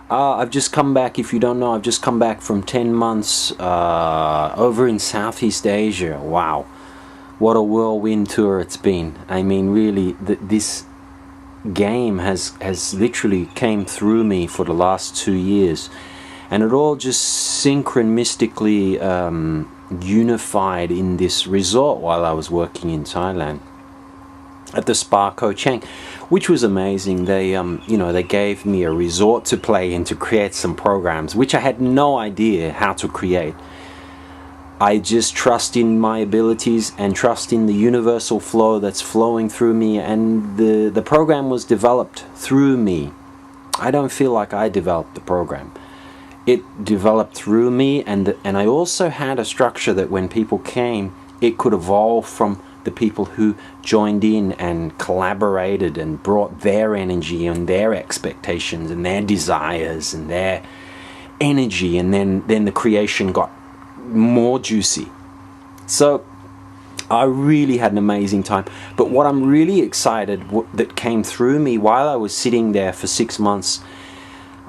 I've just come back. If you don't know, I've just come back from 10 months over in Southeast Asia. Wow, what a whirlwind tour it's been. I mean, really, this game has literally came through me for the last 2 years, and it all just synchronistically unified in this resort while I was working in Thailand at the Spa Koh Chang, which was amazing. They gave me a resort to play in to create some programs, which I had no idea how to create. I just trust in my abilities and trust in the universal flow that's flowing through me, and the program was developed through me. I don't feel like I developed the program. It developed through me, and I also had a structure that when people came, it could evolve from the people who joined in and collaborated and brought their energy and their expectations and their desires and their energy, and then the creation got more juicy. So I really had an amazing time. But what I'm really excited that came through me while I was sitting there for 6 months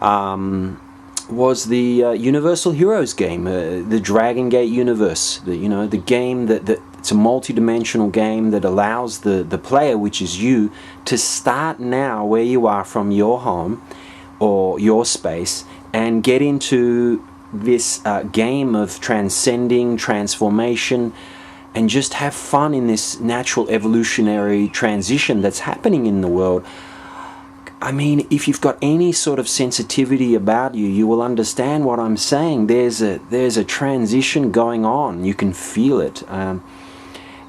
was the Universal Heroes game, the Dragon Gate universe. The game that it's a multi-dimensional game that allows the player, which is you, to start now where you are from your home or your space and get into this game of transcending, transformation, and just have fun in this natural evolutionary transition that's happening in the world. I mean, if you've got any sort of sensitivity about you, you will understand what I'm saying. There's a transition going on. You can feel it.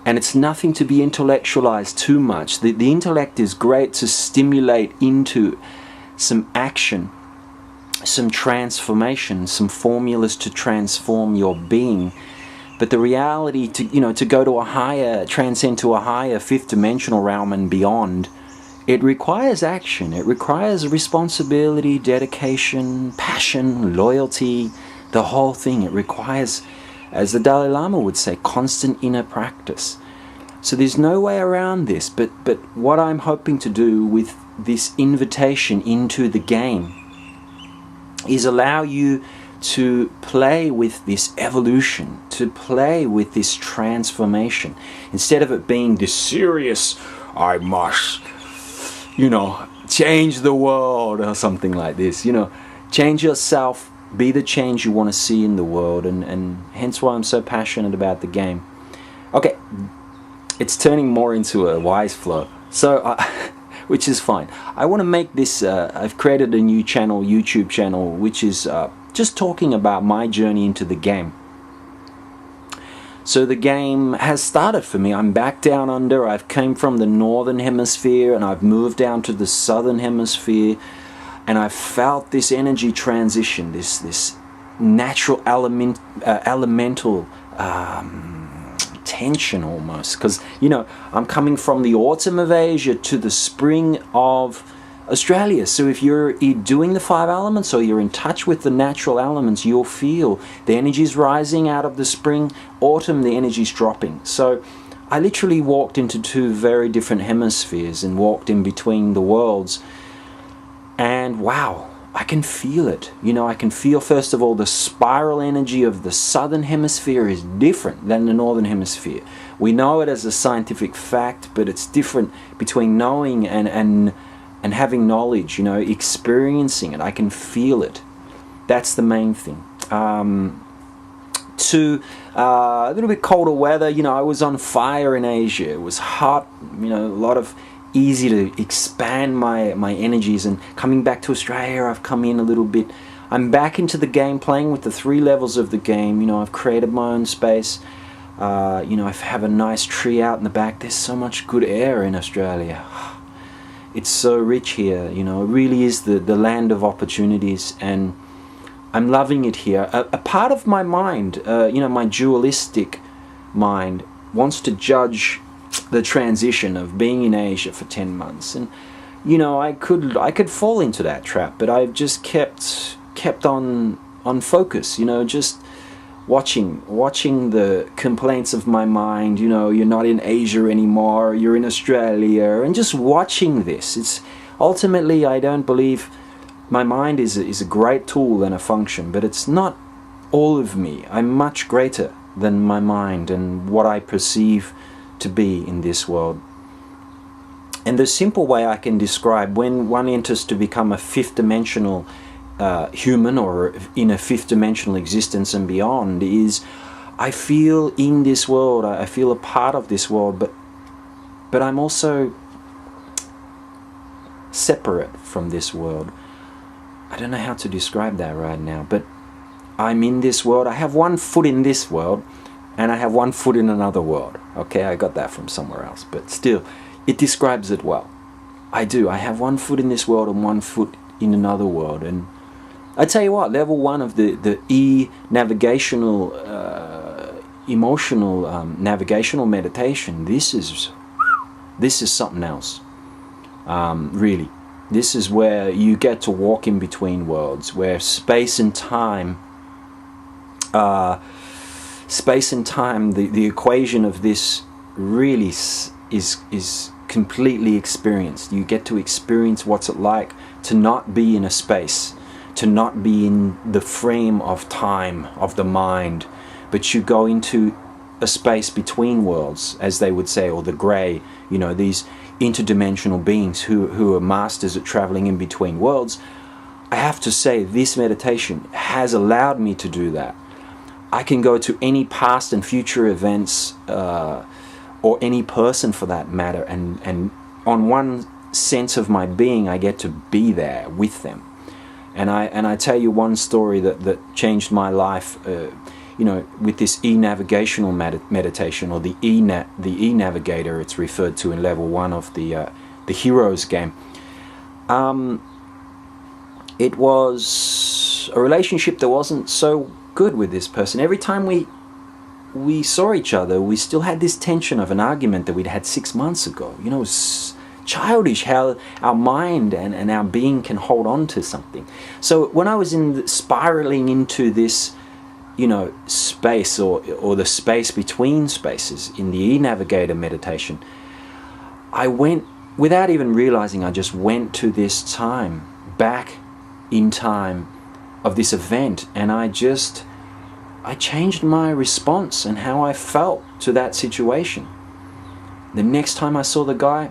And it's nothing to be intellectualized too much. The intellect is great to stimulate into some action, some transformation, some formulas to transform your being. But the reality to go to a higher, transcend to a higher fifth dimensional realm and beyond, it requires action. It requires responsibility, dedication, passion, loyalty, the whole thing. It requires, as the Dalai Lama would say, constant inner practice. So there's no way around this. But what I'm hoping to do with this invitation into the game is allow you to play with this evolution, to play with this transformation. Instead of it being this serious, I must, change the world or something like this. Change yourself, be the change you want to see in the world, and hence why I'm so passionate about the game. Okay, it's turning more into a wise flow. So, which is fine. I want to make this, I've created a new channel, YouTube channel, which is just talking about my journey into the game. So the game has started for me. I'm back down under. I've came from the northern hemisphere and I've moved down to the southern hemisphere, and I've felt this energy transition, this natural elemental tension almost, because I'm coming from the autumn of Asia to the spring of Australia. So if you're doing the 5 elements or you're in touch with the natural elements, you'll feel the energy's rising out of the spring. Autumn, the energy's dropping. So I literally walked into 2 very different hemispheres and walked in between the worlds, and wow, I can feel it. I can feel, first of all, the spiral energy of the southern hemisphere is different than the northern hemisphere. We know it as a scientific fact, but it's different between knowing and having knowledge, experiencing it. I can feel it. That's the main thing. To a little bit colder weather, I was on fire in Asia. It was hot, a lot of easy to expand my energies, and coming back to Australia, I've come in a little bit. I'm back into the game, playing with the 3 levels of the game. I've created my own space. I have a nice tree out in the back. There's so much good air in Australia. It's so rich here. It really is the land of opportunities, and I'm loving it here. A part of my mind, my dualistic mind, wants to judge the transition of being in Asia for 10 months, and I could fall into that trap, but I've just kept on focus, just watching the complaints of my mind, you know, you're not in Asia anymore, you're in Australia, and just watching this. It's ultimately, I don't believe my mind is a great tool and a function, but it's not all of me. I'm much greater than my mind and what I perceive to be in this world. And the simple way I can describe when one enters to become a fifth dimensional human, or in a fifth dimensional existence and beyond, is I feel in this world, I feel a part of this world, but I'm also separate from this world. I don't know how to describe that right now, but I'm in this world. I have one foot in this world and I have one foot in another world. Okay, I got that from somewhere else, but still, it describes it well. I do. I have one foot in this world and one foot in another world. And I tell you what, level 1 of the navigational, emotional navigational meditation, this is something else. Really, this is where you get to walk in between worlds, where space and time, the equation of this really is completely experienced. You get to experience what's it like to not be in a space, to not be in the frame of time, of the mind, but you go into a space between worlds, as they would say, or the grey, you know, these interdimensional beings who are masters at traveling in between worlds. I have to say, this meditation has allowed me to do that. I can go to any past and future events, or any person for that matter, and on one sense of my being, I get to be there with them. And I tell you one story that changed my life, you know, with this e-navigational meditation, or the e-navigator, it's referred to in level 1 of the Heroes game. It was a relationship that wasn't so good with this person. Every time we saw each other, we still had this tension of an argument that we'd had 6 months ago. You know, it's childish how our mind and our being can hold on to something. So when I was spiraling into this, you know, space or the space between spaces in the e-navigator meditation, I went, without even realizing, I just went to this time, back in time of this event, and I changed my response and how I felt to that situation. The next time I saw the guy,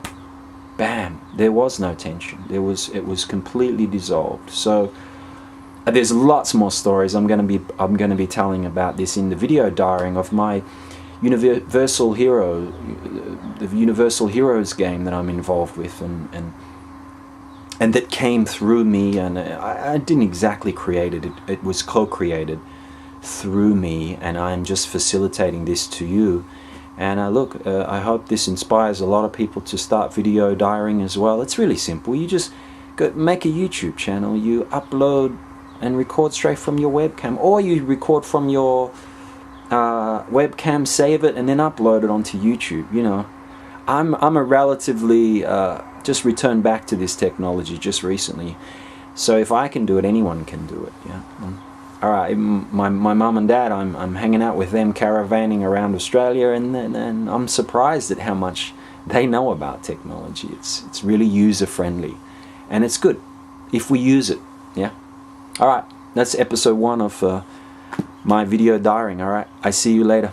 bam, there was no tension. It was completely dissolved. So there's lots more stories I'm going to be telling about this in the video diaring of my Universal Hero, the Universal Heroes game that I'm involved with, and that came through me, and I didn't exactly create it. It was co-created through me, and I'm just facilitating this to you. And look, I hope this inspires a lot of people to start video diarying as well. It's really simple. You just make a YouTube channel, you upload and record straight from your webcam, or you record from your webcam, save it, and then upload it onto YouTube. You know, I'm a relatively just returned back to this technology just recently, so if I can do it, anyone can do it. Yeah. All right, my mum and dad, I'm hanging out with them, caravanning around Australia, and I'm surprised at how much they know about technology. It's really user friendly, and it's good if we use it. Yeah. All right, that's episode 1 of my video diarying. All right, I see you later.